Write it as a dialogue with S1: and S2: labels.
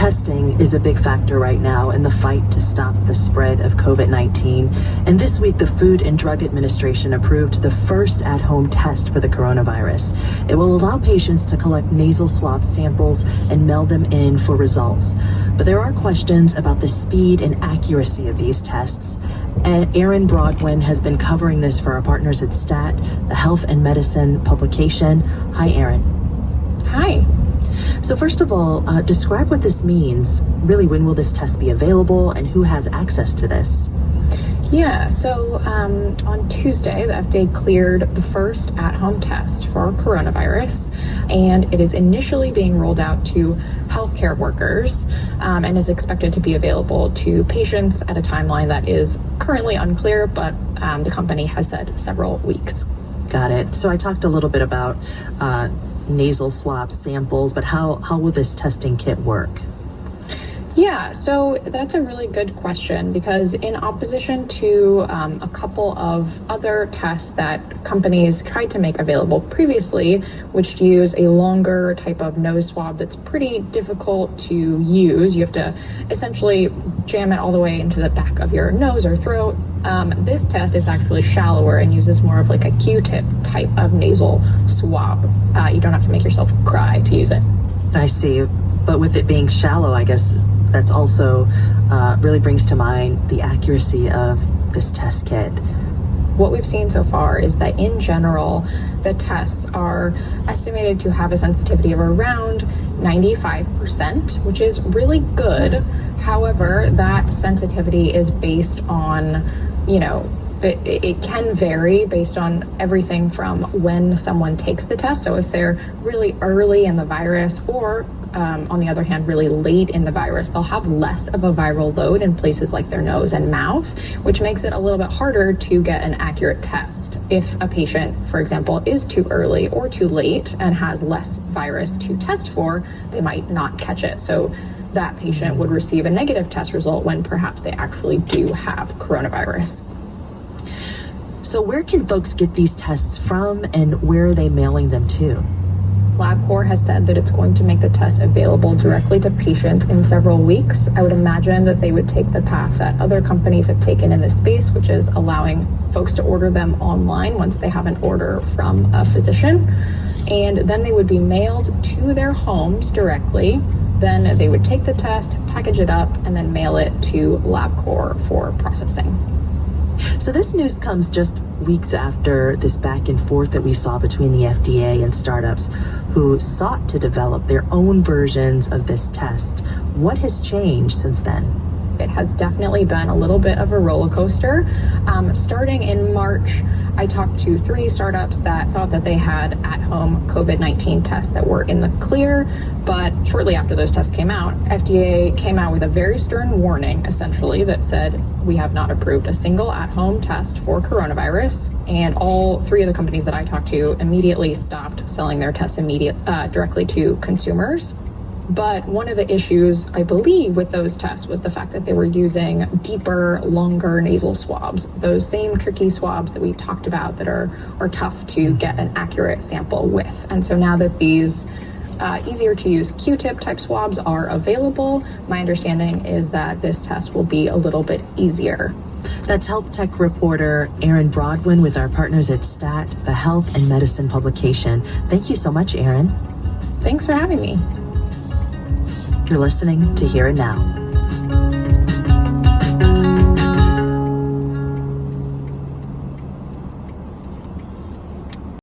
S1: Testing is a big factor right now in the fight to stop the spread of COVID-19. And this week, the Food and Drug Administration approved the first at-home test for the coronavirus. It will allow patients to collect nasal swab samples and mail them in for results. But there are questions about the speed and accuracy of these tests. And Erin Broadwin has been covering this for our partners at STAT, the Health and Medicine publication. Hi, Erin.
S2: Hi.
S1: So first of all, describe what this means. Really, when will this test be available and who has access to this?
S2: Yeah, so on Tuesday, the FDA cleared the first at-home test for coronavirus, and it is initially being rolled out to healthcare workers and is expected to be available to patients at a timeline that is currently unclear, but the company has said several weeks.
S1: Got it. So I talked a little bit about nasal swab samples, but how will this testing kit work?
S2: Yeah, so that's a really good question because in opposition to a couple of other tests that companies tried to make available previously, which use a longer type of nose swab that's pretty difficult to use, you have to essentially jam it all the way into the back of your nose or throat. This test is actually shallower and uses more of like a Q-tip type of nasal swab. You don't have to make yourself cry to use it.
S1: I see. But with it being shallow, I guess that's also really brings to mind the accuracy of this test kit.
S2: What we've seen so far is that in general, the tests are estimated to have a sensitivity of around 95%, which is really good. However, that sensitivity is based on, it can vary based on everything from when someone takes the test. So if they're really early in the virus or on the other hand, really late in the virus, they'll have less of a viral load in places like their nose and mouth, which makes it a little bit harder to get an accurate test. If a patient, for example, is too early or too late and has less virus to test for, they might not catch it. So that patient would receive a negative test result when perhaps they actually do have coronavirus.
S1: So where can folks get these tests from and where are they mailing them to?
S2: LabCorp has said that it's going to make the test available directly to patients in several weeks. I would imagine that they would take the path that other companies have taken in this space, which is allowing folks to order them online once they have an order from a physician. And then they would be mailed to their homes directly. Then they would take the test, package it up, and then mail it to LabCorp for processing.
S1: So this news comes just weeks after this back and forth that we saw between the FDA and startups who sought to develop their own versions of this test. What has changed since then?
S2: It has definitely been a little bit of a roller coaster. Starting in March, I talked to 3 startups that thought that they had at-home COVID-19 tests that were in the clear, but shortly after those tests came out, FDA came out with a very stern warning, essentially, that said, we have not approved a single at-home test for coronavirus, and all 3 of the companies that I talked to immediately stopped selling their tests directly to consumers. But one of the issues, I believe, with those tests was the fact that they were using deeper, longer nasal swabs, those same tricky swabs that we talked about that are tough to get an accurate sample with. And so now that these easier to use Q-tip type swabs are available, my understanding is that this test will be a little bit easier.
S1: That's health tech reporter Erin Broadwin with our partners at STAT, the Health and Medicine publication. Thank you so much, Erin.
S2: Thanks for having me.
S1: You're listening to Here and Now.